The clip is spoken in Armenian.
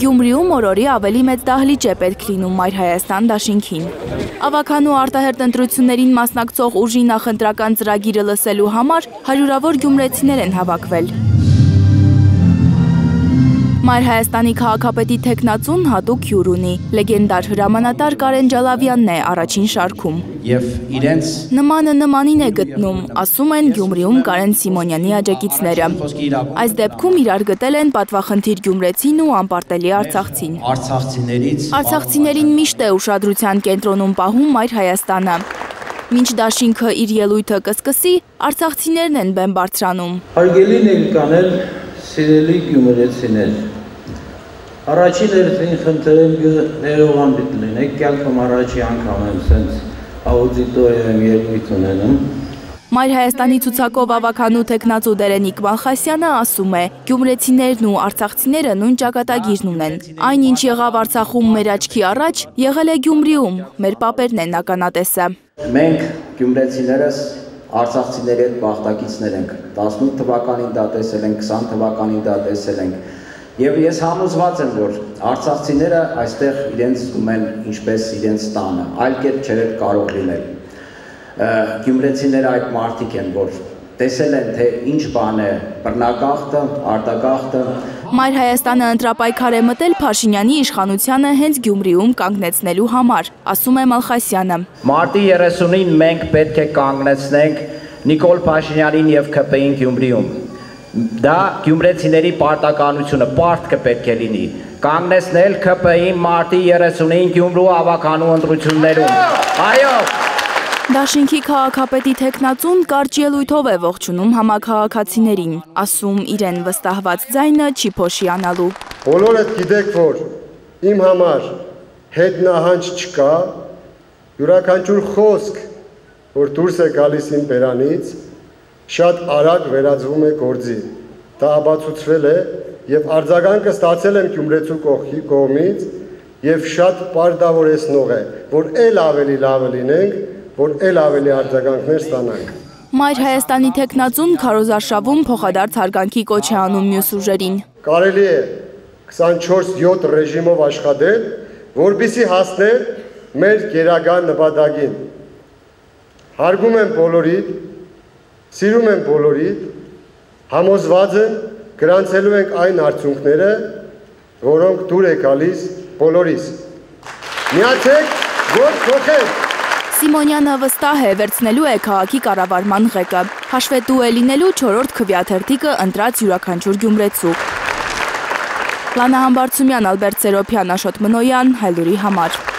Գյումրիում օրորի ավելի մեծ դահլիճ է պետք լինում Մայր Հայաստան դաշինքին։ Ավագանու արտահերտ ընտրություններին մասնակցող ուժի նախընտրական ծրագիրը լսելու համար հարյուրավոր գյումրեցիներ են հավաքվել։ Մայր Հայաստանի քաղաքապետի թեկնածուն հատուկ հյուր ունի։ Լեգենդար հրամանատար Կարեն Ջալավյանն է առաջին շարքում։ Եվ իրենց նմանը նմանին է գտնում, ասում են Գյումրիում Կարեն Սիմոնյանի աջակիցները։ Այս դեպքում իրար գտել են պատվախնդիր գյումրեցին ու անպարտելի արցախցին։ Արցախցիներին միշտ է ուշադրության կենտրոնում պահում Մայր Հայաստանը։ Մինչ դաշինքը իր ելույթը կսկսի, արցախցիներն են բեմ բարձրանում։ Հարգելի ներկաներ, սիրելի գյումրեցիներ, առաջին երթին խնդրեմ ներողան պիտի լինեք, կյանքում առաջի անգամ եմ սենց աուդիտորիայում ելույթ ունենում։ Մայր Հայաստանի ցուցակով ավագանու թեկնածու Դերենիկ Մալխասյանը ասում է, գյումրեցիներն ու արցախցիները նույն ճակատագիրն ունեն։ Այն ինչ եղավ Արցախում մեր աչքի առաջ, եղել է Գյումրիում, մեր պապերն են ականատեսը։ Մենք գյումրեցիներս արցախցիների հետ բախտակիցներ ենք, 18 թվականին դա տեսել ենք, 20 թվականին դա տեսել ենք, և ես համոզված եմ, որ արցախցիները այստեղ իրենց զգում են ինչպես իրենց տանը, այլ կերպ չէր կարող լինել։ Գյումրեցիները այդ մարդիկ են, որ տեսել են, թե ինչ բան է բռնագաղթը, արտագաղթը։ Մայր Հայաստանը ընտրապայքար է մտել Փաշինյանի իշխանությանը հենց Գյումրիում կանգնեցնելու համար, ասում է Մալխասյանը։ Մարտի 30-ին մենք պետք է կանգնեցնենք Նիկոլ Փաշինյանին և ՔՊ-ին Գյումրիում։ Դա գյումրեցիների պարտականությունը, պարտքը պետք է լինի։ Կանգնեցնել ՔՊ-ին մարտի 30-ին Գյումրու ավագանու ընտրություններում։ Այո։ Դաշինքի քաղաքապետի թեկնածուն կարճ ելույթով է ողջունում համաքաղաքացիներին, ասում իրեն վստահված ձայնը չի փոշիանալու։ Բոլորդ գիտեք, որ իմ համար հետ նահանջ չկա, յուրաքանչյուր խոսք, որ դուրս է գալիս իմ բերանից, շատ արագ վերածվում է գործի։ Դա ապացուցվել է և արձագանքը ստացել եմ գյումրեցու կողմից և շատ պարտավորեցնող է, որ էլ ավելի լավը լինենք, որ էլ ավելի արձագանքներ ստանանք։ Մայր Հայաստանի թեկնածուն քարոզարշավում փոխադարձ հարգանքի կոչ է անում մյուս ուժերին։ Կարելի է 24/7 ռեժիմով աշխատել, որպեսզի հասնել մեր գերագա նպատակին։ Հարգում եմ բոլորիդ, սիրում եմ բոլորիդ, համոզված եմ գրանցելու ենք այն արդյունքները, որոնք դուր է գալիս բոլորիս։ Միացեք, որ փոխենք։ Սիմոնյանը վստահ է վերցնելու է քաղաքի կառավարման ղեկը, հաշվետու է լինելու 4-րդ քվեաթերթիկը ընտրած յուրաքանչյուր գյումրեցու։ Լանա Համբարձումյան, Ալբերտ Սերոփյան, Աշոտ Մնոյան, Հայլուրի համար։